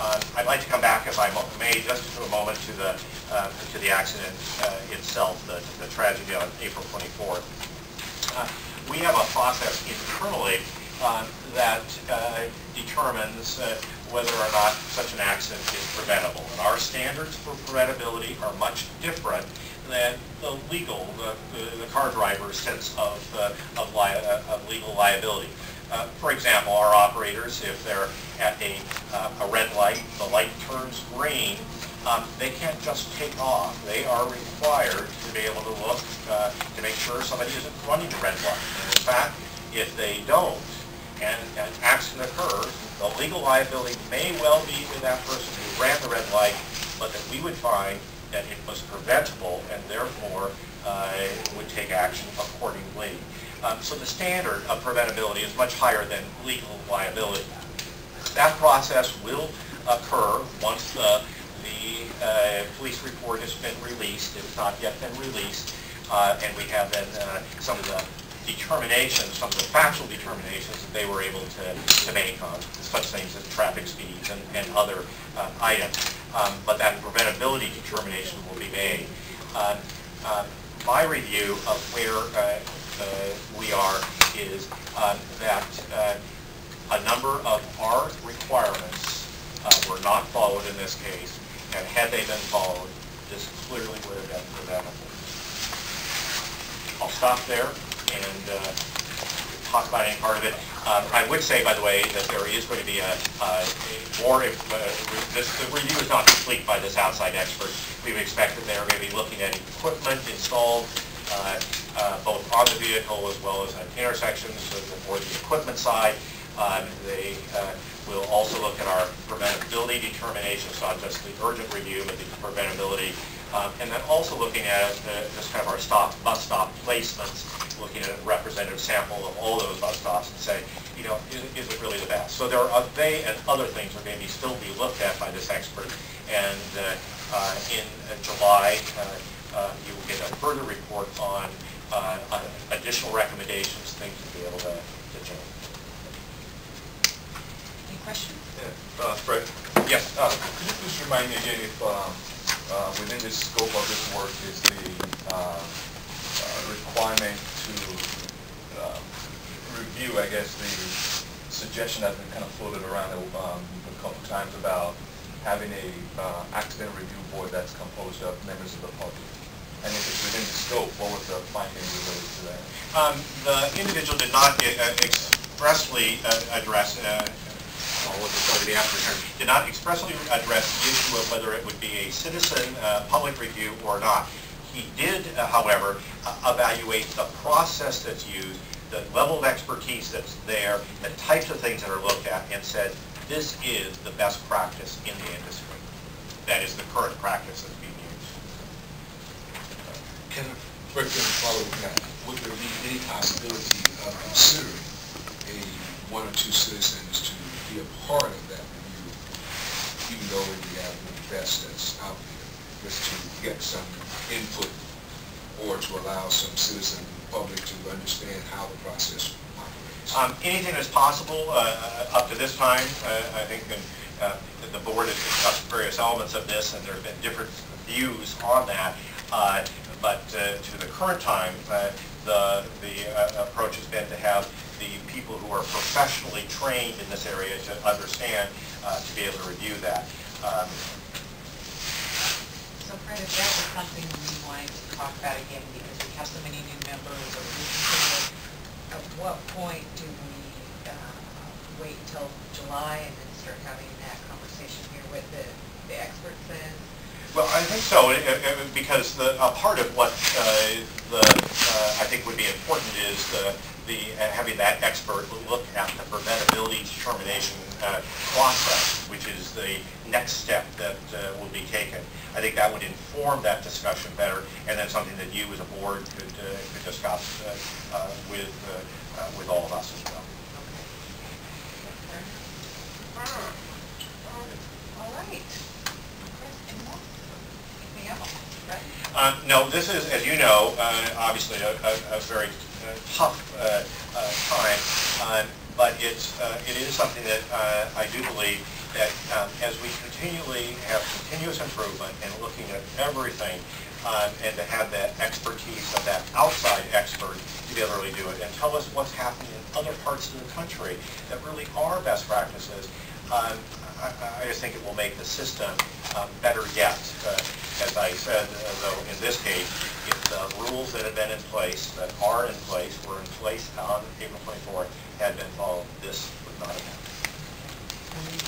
I'd like to come back, if I may, just for a moment to the accident itself, the tragedy on April 24th. We have a process internally that determines whether or not such an accident is preventable. And our standards for preventability are much different than the legal, the car driver's sense of legal liability. For example, our operators, if they're at a red light, the light turns green, they can't just take off. They are required to be able to look to make sure somebody isn't running a red light. And in fact, if they don't, and an accident occurs, the legal liability may well be with that person who ran the red light, but that we would find that it was preventable and therefore would take action accordingly. So the standard of preventability is much higher than legal liability. That process will occur once the police report has been released. It's not yet been released, and we have then some of the determinations, some of the factual determinations that they were able to make on such things as traffic speeds and other items. But that preventability determination will be made. My review of where we are is that a number of our requirements were not followed in this case, and had they been followed, this clearly would have been preventable. I'll stop there and talk about any part of it. I would say, by the way, that there is going to be the review is not complete by this outside expert. We would expect that they are going to be looking at equipment installed both on the vehicle as well as at intersections, so for the equipment side. They will also look at our preventability determinations, not just the urgent review, but the preventability. And then also looking at just kind of our bus stop placements, looking at a representative sample of all those bus stops and say, you know, is it really the best? So there are, they and other things are going to still be looked at by this expert. And in July, you will get a further report on additional recommendations, things to be able to change. Any questions? Yeah, Fred. Yes. Could you please remind me again if within the scope of this work is the requirement to review, I guess, the suggestion that's been kind of floated around a couple times about having a accident review board that's composed of members of the public. And if it's within the scope, what was the finding related to that? The individual did not expressly address, did not expressly address the issue of whether it would be a citizen public review or not. He did, however, evaluate the process that's used, the level of expertise that's there, the types of things that are looked at, and said, this is the best practice in the industry. That is the current practice that's being used. Can a question follow that? Would there be any possibility of considering one or two citizens to be a part of that review, even though we have the best that's out there, just to get some input or to allow some citizen public to understand how the process operates? Anything that's possible. Up to this time, I think the board has discussed various elements of this, and there have been different views on that. But to the current time, the approach has been to have the people who are professionally trained in this area to understand, to be able to review that. So Fred, if that was something we wanted to talk about again, because we have so many new members, or we consider, at what point do we wait until July and then start having that conversation here with the experts then? Well, I think so, because a part of what I think would be important is having that expert look at the preventability determination process, which is the next step that will be taken. I think that would inform that discussion better, and then something that you as a board could discuss with all of us as well. Okay. All right. No, this is, as you know, obviously a very tough time, but it is something that I do believe that as we continually have continuous improvement and looking at everything, and to have that expertise of that outside expert to be able to really do it and tell us what's happening in other parts of the country that really are best practices, I just think it will make the system better yet. As I said, though, in this case, if the rules that have been in place, that are in place, were in place on April 24th, had been followed, this would not have happened.